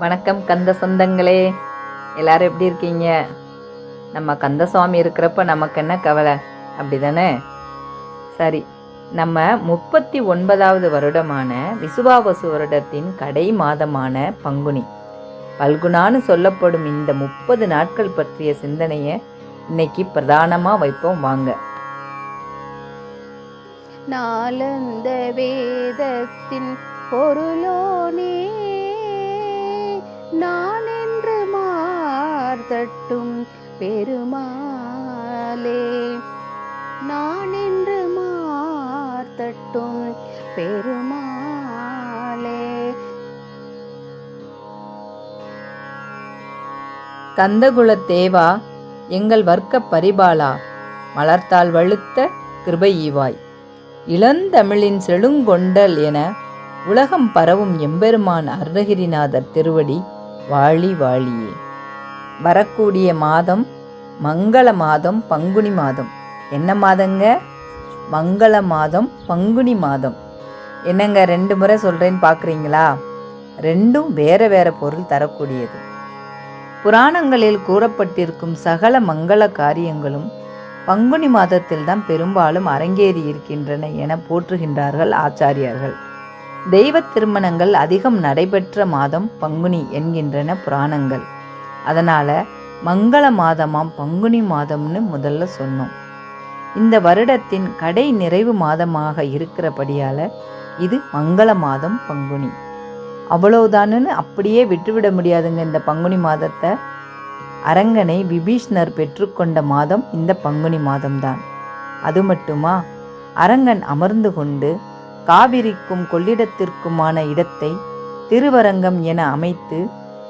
வணக்கம் கந்த சொந்தங்களே, எல்லாரும் எப்படி இருக்கீங்க? நம்ம கந்தசுவாமி இருக்கிறப்ப நமக்கு என்ன கவலை, அப்படிதானே? சரி, நம்ம 39வது வருடமான விசுவாவசு வருடத்தின் கடை மாதமான பங்குனி பல்குணான்னு சொல்லப்படும் இந்த 30 நாட்கள் பற்றிய சிந்தனையை இன்னைக்கு பிரதானமாக வைப்போம் வாங்க. நாலந்த வேதத்தின் பொருளோனே நான் என்று மார்த்தட்டும் பெருமாளே, நான் என்று மார்த்தட்டும் பெருமாளே. கந்தகுலத் தேவா, எங்கள் வர்க்க பரிபாலா, மலர்த்தால் வழுத்த கிருபை ஈவாய். இளந்தமிழின் செழுங்கொண்டல் என உலகம் பரவும் எம்பெருமான் அருணகிரிநாதர் திருவடி வாழி வாழியே. வரக்கூடிய மாதம் மங்கள மாதம் பங்குனி மாதம். என்ன மாதங்க? மங்கள மாதம் பங்குனி மாதம். என்னங்க 2 முறை சொல்கிறேன்னு பார்க்குறீங்களா? ரெண்டும் வேற வேற பொருள் தரக்கூடியது. புராணங்களில் கூறப்பட்டிருக்கும் சகல மங்கள காரியங்களும் பங்குனி மாதத்தில் தான் பெரும்பாலும் அரங்கேறி இருக்கின்றன என போற்றுகின்றார்கள் ஆச்சாரியர்கள். தெய்வ திருமணங்கள் அதிகம் நடைபெற்ற மாதம் பங்குனி என்கின்றன புராணங்கள். அதனால மங்கள மாதமாம் பங்குனி மாதம்னு முதல்ல சொன்னோம். இந்த வருடத்தின் கடை நிறைவு மாதமாக இருக்கிறபடியால இது மங்கள மாதம் பங்குனி. அவ்வளவுதானுன்னு அப்படியே விட்டுவிட முடியாதுங்க. இந்த பங்குனி மாதத்தை அரங்கனை விபீஷ்ணர் பெற்றுக்கொண்ட மாதம் இந்த பங்குனி மாதம்தான். அது மட்டுமா, அரங்கன் அமர்ந்து கொண்டு காவிரிக்கும் கொள்ளிடத்திற்குமான இடத்தை திருவரங்கம் என அமைத்து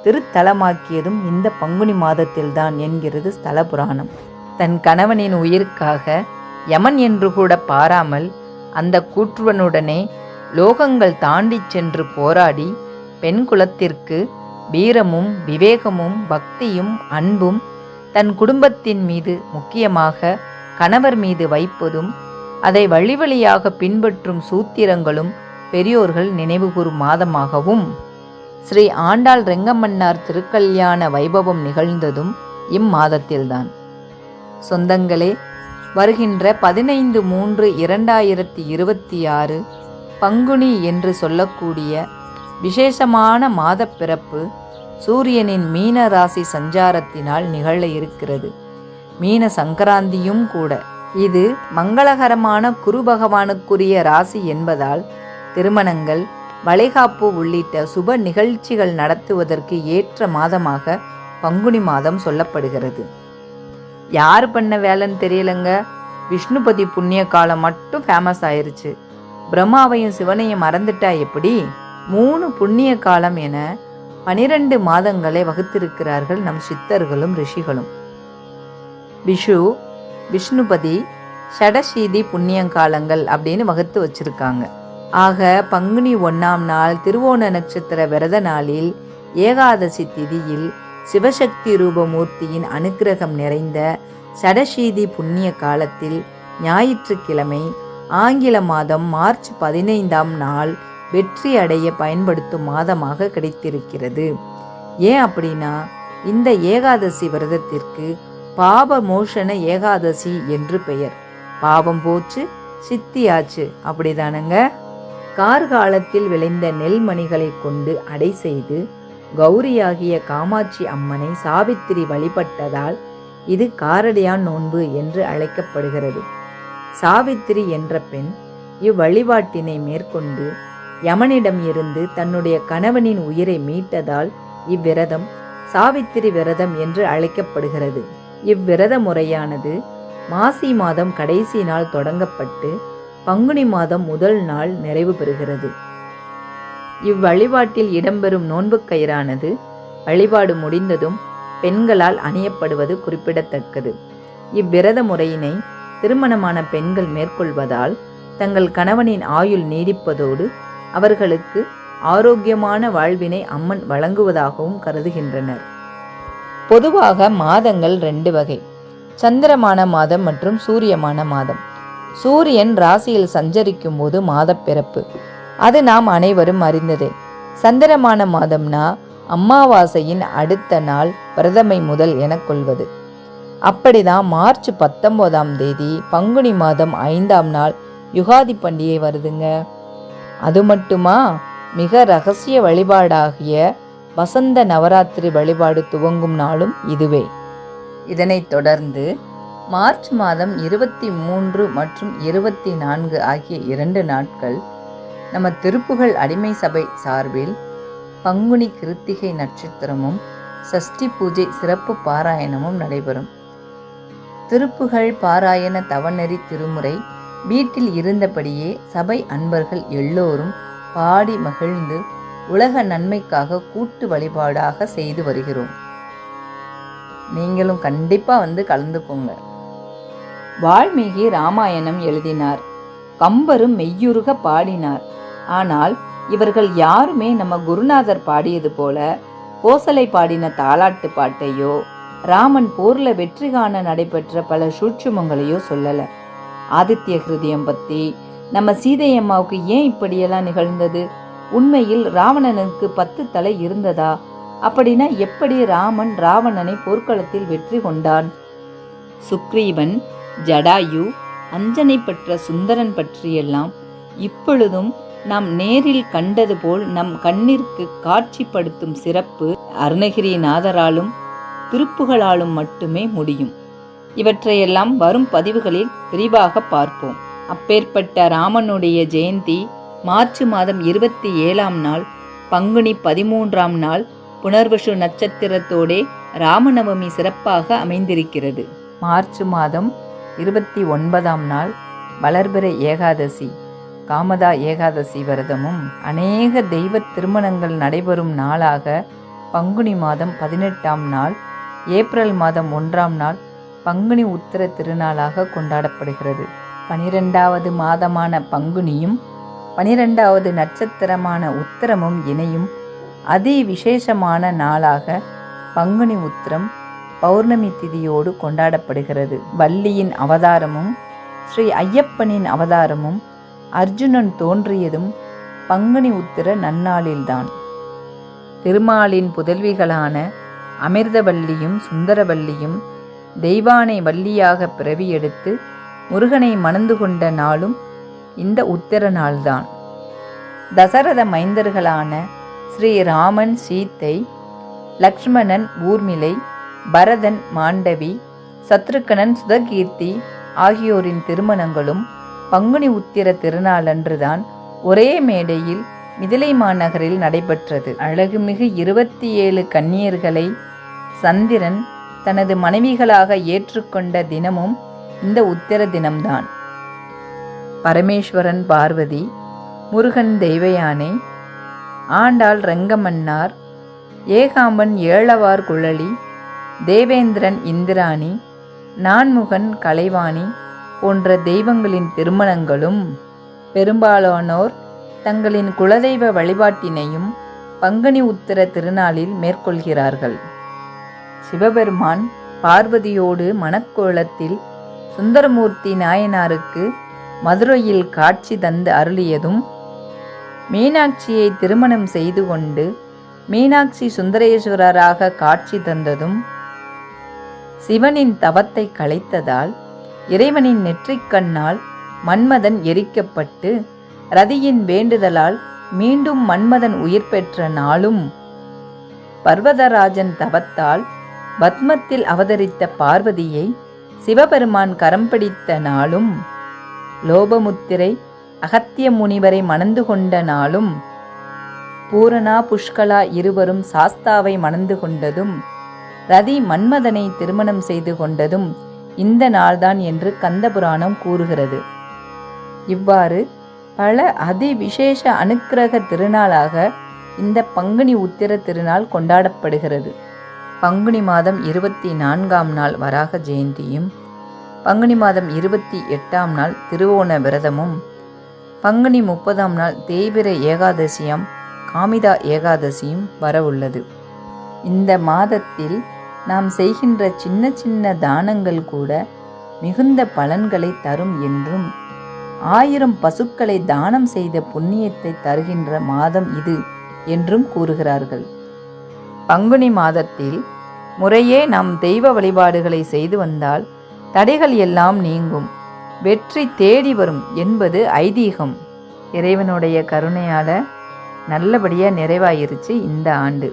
திருத்தலமாக்கியதும் இந்த பங்குனி மாதத்தில்தான் என்கிறது ஸ்தல புராணம். தன் கணவனின் உயிருக்காக யமன் என்று கூட பாராமல் அந்த கூற்றுவனுடனே லோகங்கள் தாண்டி சென்று போராடி பெண் குலத்திற்கு வீரமும் விவேகமும் பக்தியும் அன்பும் தன் குடும்பத்தின் மீது முக்கியமாக கணவர் மீது வைப்பதும் அதை வழி வழியாக பின்பற்றும் சூத்திரங்களும் பெரியோர்கள் நினைவுகூறும் மாதமாகவும் ஸ்ரீ ஆண்டாள் ரெங்கமன்னார் திருக்கல்யாண வைபவம் நிகழ்ந்ததும் இம்மாதத்தில்தான். சொந்தங்களே, வருகின்ற 15/3/2026 பங்குனி என்று சொல்லக்கூடிய விசேஷமான மாத பிறப்பு சூரியனின் மீன ராசி சஞ்சாரத்தினால் நிகழ இருக்கிறது. மீன சங்கராந்தியும் கூட. இது மங்களகரமான குரு பகவானுக்குரிய ராசி என்பதால் திருமணங்கள், வளைகாப்பு உள்ளிட்ட சுப நிகழ்ச்சிகள் நடத்துவதற்கு ஏற்ற மாதமாக பங்குனி மாதம் சொல்லப்படுகிறது. யார் பண்ண வேலைன்னு தெரியலங்க, விஷ்ணுபதி புண்ணிய காலம் மட்டும் ஃபேமஸ் ஆயிருச்சு. பிரம்மாவையும் சிவனையும் மறந்துட்டா எப்படி? 3 புண்ணிய காலம் என 12 மாதங்களை வகுத்திருக்கிறார்கள் நம் சித்தர்களும் ரிஷிகளும். விஷு, விஷ்ணுபதி, ஷடசீதி புண்ணியங்காலங்கள் அப்படின்னு வகுத்து வச்சிருக்காங்க. ஆக பங்குனி 1ஆம் நாள் திருவோண நட்சத்திர விரத நாளில் ஏகாதசி திதியில் சிவசக்தி ரூபமூர்த்தியின் அனுக்கிரகம் நிறைந்த ஷடசீதி புண்ணிய காலத்தில் ஞாயிற்றுக்கிழமை ஆங்கில மாதம் மார்ச் 15ஆம் நாள் வெற்றி அடைய பயன்படுத்தும் மாதமாக கிடைத்திருக்கிறது. ஏன் அப்படின்னா, இந்த ஏகாதசி விரதத்திற்கு பாப மோஷன ஏகாதசி என்று பெயர். பாவம் போச்சு, சித்தியாச்சு, அப்படிதானுங்க. கார்காலத்தில் விளைந்த நெல்மணிகளை கொண்டு அடை செய்து கௌரியாகிய காமாட்சி அம்மனை சாவித்திரி வழிபட்டதால் இது காரடியான் நோன்பு என்று அழைக்கப்படுகிறது. சாவித்திரி என்ற பெண் இவ்வழிபாட்டினை மேற்கொண்டு யமனிடம் இருந்து தன்னுடைய கணவனின் உயிரை மீட்டதால் இவ்விரதம் சாவித்திரி விரதம் என்று அழைக்கப்படுகிறது. இவ்விரத முறையானது மாசி மாதம் கடைசி நாள் தொடங்கப்பட்டு பங்குனி மாதம் முதல் நாள் நிறைவு பெறுகிறது. இவ்வழிபாட்டில் இடம்பெறும் நோன்பு கயிறானது வழிபாடு முடிந்ததும் பெண்களால் அணியப்படுவது குறிப்பிடத்தக்கது. இவ்விரத முறையினை திருமணமான பெண்கள் மேற்கொள்வதால் தங்கள் கணவனின் ஆயுள் நீடிப்பதோடு அவர்களுக்கு ஆரோக்கியமான வாழ்வினை அம்மன் வழங்குவதாகவும் கருதுகின்றனர். பொதுவாக மாதங்கள் 2 வகை, சந்திரமான மாதம் மற்றும் சூரியமான மாதம். சூரியன் ராசியில் சஞ்சரிக்கும் போது மாத பிறப்பு, அது நாம் அனைவரும் அறிந்ததே. சந்திரமான மாதம்னா அமாவாசையின் அடுத்த நாள் பிரதமை முதல் என கொள்வது. அப்படிதான் மார்ச் 19ஆம் தேதி பங்குனி மாதம் 5ஆம் நாள் யுகாதி பண்டிகை வருதுங்க. அது மட்டுமா, மிக ரகசிய வழிபாடாகிய வசந்த நவராத்திரி வழிபாடு துவங்கும் நாளும் இதுவே. இதனைத் தொடர்ந்து மார்ச் மாதம் 23 மற்றும் 24 ஆகிய 2 நாட்கள் நம்ம திருப்புகழ் அடிமை சபை சார்பில் பங்குனி கிருத்திகை நட்சத்திரமும் சஷ்டி பூஜை சிறப்பு பாராயணமும் நடைபெறும். திருப்புகழ் பாராயண தவநெறி திருமுறை வீட்டில் இருந்தபடியே சபை அன்பர்கள் எல்லோரும் பாடி மகிழ்ந்து உலக நன்மைக்காக கூட்டு வழிபாடாக செய்து வருகிறோம். நீங்களும் கண்டிப்பாக கலந்துக்கோங்க. வால்மீகி ராமாயணம் எழுதினார், கம்பரும் மெய்யுருக பாடினார். ஆனால் இவர்கள் யாருமே நம்ம குருநாதர் பாடியது போல கோசலை பாடின தாலாட்டு பாட்டையோ ராமன் போர்ல வெற்றி காண நடைபெற்ற பல சூட்சுமங்களையோ சொல்லல. ஆதித்ய ஹிருதயம் பத்தி, நம்ம சீதையம்மாவுக்கு ஏன் இப்படியெல்லாம் நிகழ்ந்தது, உண்மையில் ராவணனுக்கு 10 தலை இருந்ததா, அப்படின்னா எப்படி ராமன் ராவணனை போர்க்களத்தில் வெற்றி கொண்டான், சுக்ரீவன், ஜடாயு, அஞ்சனை பெற்ற சுந்தரன் பற்றியெல்லாம் இப்பொழுதும் நாம் நேரில் கண்டது போல் நம் கண்ணிற்கு காட்சிப்படுத்தும் சிறப்பு அருணகிரிநாதராலும் திருப்புகளாலும் மட்டுமே முடியும். இவற்றையெல்லாம் வரும் பதிவுகளில் விரிவாக பார்ப்போம். அப்பேற்பட்ட ராமனுடைய ஜெயந்தி மார்ச் மாதம் 27ஆம் நாள் பங்குனி 13ஆம் நாள் புனர்வசு நட்சத்திரத்தோடே ராமநவமி சிறப்பாக அமைந்திருக்கிறது. மார்ச் மாதம் 29ஆம் நாள் வளர்பிறை ஏகாதசி, காமதா ஏகாதசி விரதமும் அநேக தெய்வ திருமணங்கள் நடைபெறும் நாளாக பங்குனி மாதம் 18ஆம் நாள் ஏப்ரல் மாதம் 1ஆம் நாள் பங்குனி உத்திர திருநாளாக கொண்டாடப்படுகிறது. 12வது மாதமான பங்குனியும் 12வது நட்சத்திரமான உத்திரமும் இணையும் அதி விசேஷமான நாளாக பங்குனி உத்திரம் பௌர்ணமி திதியோடு கொண்டாடப்படுகிறது. வள்ளியின் அவதாரமும் ஸ்ரீ ஐயப்பனின் அவதாரமும் அர்ஜுனன் தோன்றியதும் பங்குனி உத்திர நன்னாளில்தான். திருமாலின் புதல்விகளான அமிர்தவல்லியும் சுந்தரவல்லியும் தெய்வானை வள்ளியாக பிறவி எடுத்து முருகனை மணந்து கொண்ட நாளும் இந்த உத்திர நாள்தான். தசரத மைந்தர்களான ஸ்ரீராமன் சீத்தை, லக்ஷ்மணன் ஊர்மிளை, பரதன் மாண்டவி, சத்ருக்கனன் சுதகீர்த்தி ஆகியோரின் திருமணங்களும் பங்குனி உத்திர திருநாளன்றுதான் ஒரே மேடையில் மிதிலை மாநகரில் நடைபெற்றது. அழகுமிகு 27 கன்னியர்களை சந்திரன் தனது மனைவிகளாக ஏற்றுக்கொண்ட தினமும் இந்த உத்திர தினம்தான். பரமேஸ்வரன் பார்வதி, முருகன் தெய்வயானை, ஆண்டாள் ரங்கமன்னார், ஏகாம்பன் ஏழவார் குழலி, தேவேந்திரன் இந்திராணி, நான்முகன் கலைவாணி போன்ற தெய்வங்களின் திருமணங்களும் பெரும்பாலானோர் தங்களின் குலதெய்வ வழிபாட்டினையும் பங்குனி உத்திர திருநாளில் மேற்கொள்கிறார்கள். சிவபெருமான் பார்வதியோடு மணக்கோலத்தில் சுந்தரமூர்த்தி நாயனாருக்கு மதுரையில் காட்சி தந்து அருளியதும், மீனாட்சியை திருமணம் செய்து கொண்டு மீனாட்சி சுந்தரேஸ்வரராக காட்சி தந்ததும், சிவனின் தவத்தை கலைத்ததால் இறைவனின் நெற்றிக்கண்ணால் மன்மதன் எரிக்கப்பட்டு ரதியின் வேண்டுதலால் மீண்டும் மன்மதன் உயிர் பெற்ற நாளும், பர்வதராஜன் தவத்தால் பத்மத்தில் அவதரித்த பார்வதியை சிவபெருமான் கரம் பிடித்த நாளும், லோபமுத்திரை அகத்திய முனிவரை மணந்து கொண்ட நாளும், பூரணா புஷ்கலா இருவரும் சாஸ்தாவை மணந்து கொண்டதும், ரதி மன்மதனை திருமணம் செய்து கொண்டதும் இந்த நாள்தான் என்று கந்தபுராணம் கூறுகிறது. இவ்வாறு பல அதிவிசேஷ அனுக்கிரக திருநாளாக இந்த பங்குனி உத்திர திருநாள் கொண்டாடப்படுகிறது. பங்குனி மாதம் 24ஆம் நாள் வராக ஜெயந்தியும், பங்குனி மாதம் 28ஆம் நாள் திருவோண விரதமும், பங்குனி 30ஆம் நாள் தேய்பிறை ஏகாதசியும் காமிதா ஏகாதசியும் வரவுள்ளது. இந்த மாதத்தில் நாம் செய்கின்ற சின்ன சின்ன தானங்கள் கூட மிகுந்த பலன்களை தரும் என்றும், 1000 பசுக்களை தானம் செய்த புண்ணியத்தை தருகின்ற மாதம் இது என்றும் கூறுகிறார்கள். பங்குனி மாதத்தில் முறையே நாம் தெய்வ வழிபாடுகளை செய்து வந்தால் தடைகள் எல்லாம் நீங்கும், வெற்றி தேடி வரும் என்பது ஐதீகம். இறைவனுடைய கருணையால் நல்லபடியாக நிறைவாயிருச்சு இந்த ஆண்டு.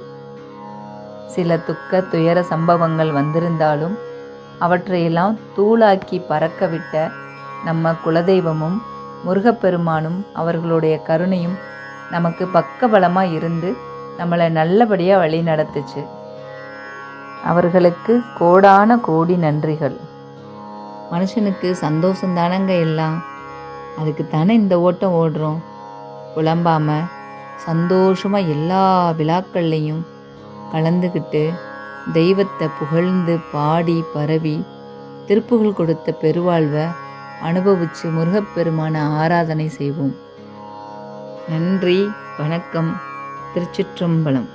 சில துக்க துயர சம்பவங்கள் வந்திருந்தாலும் அவற்றையெல்லாம் தூளாக்கி பறக்கவிட்ட நம்ம குலதெய்வமும் முருகப்பெருமானும் அவர்களுடைய கருணையும் நமக்கு பக்கபலமாக இருந்து நம்மளை நல்லபடியாக வழி நடத்துச்சு. அவர்களுக்கு கோடான கோடி நன்றிகள். மனுஷனுக்கு சந்தோஷந்தானங்க எல்லாம், அதுக்கு தானே இந்த ஓட்டம் ஓடுறோம். புலம்பாமல் சந்தோஷமாக எல்லா விழாக்கள்லையும் கலந்துக்கிட்டு தெய்வத்தை புகழ்ந்து பாடி பரவி திருப்புகழ் கொடுத்த பெருவாழ்வை அனுபவித்து முருகப்பெருமான ஆராதனை செய்வோம். நன்றி, வணக்கம். திருச்சிற்றம்பலம்.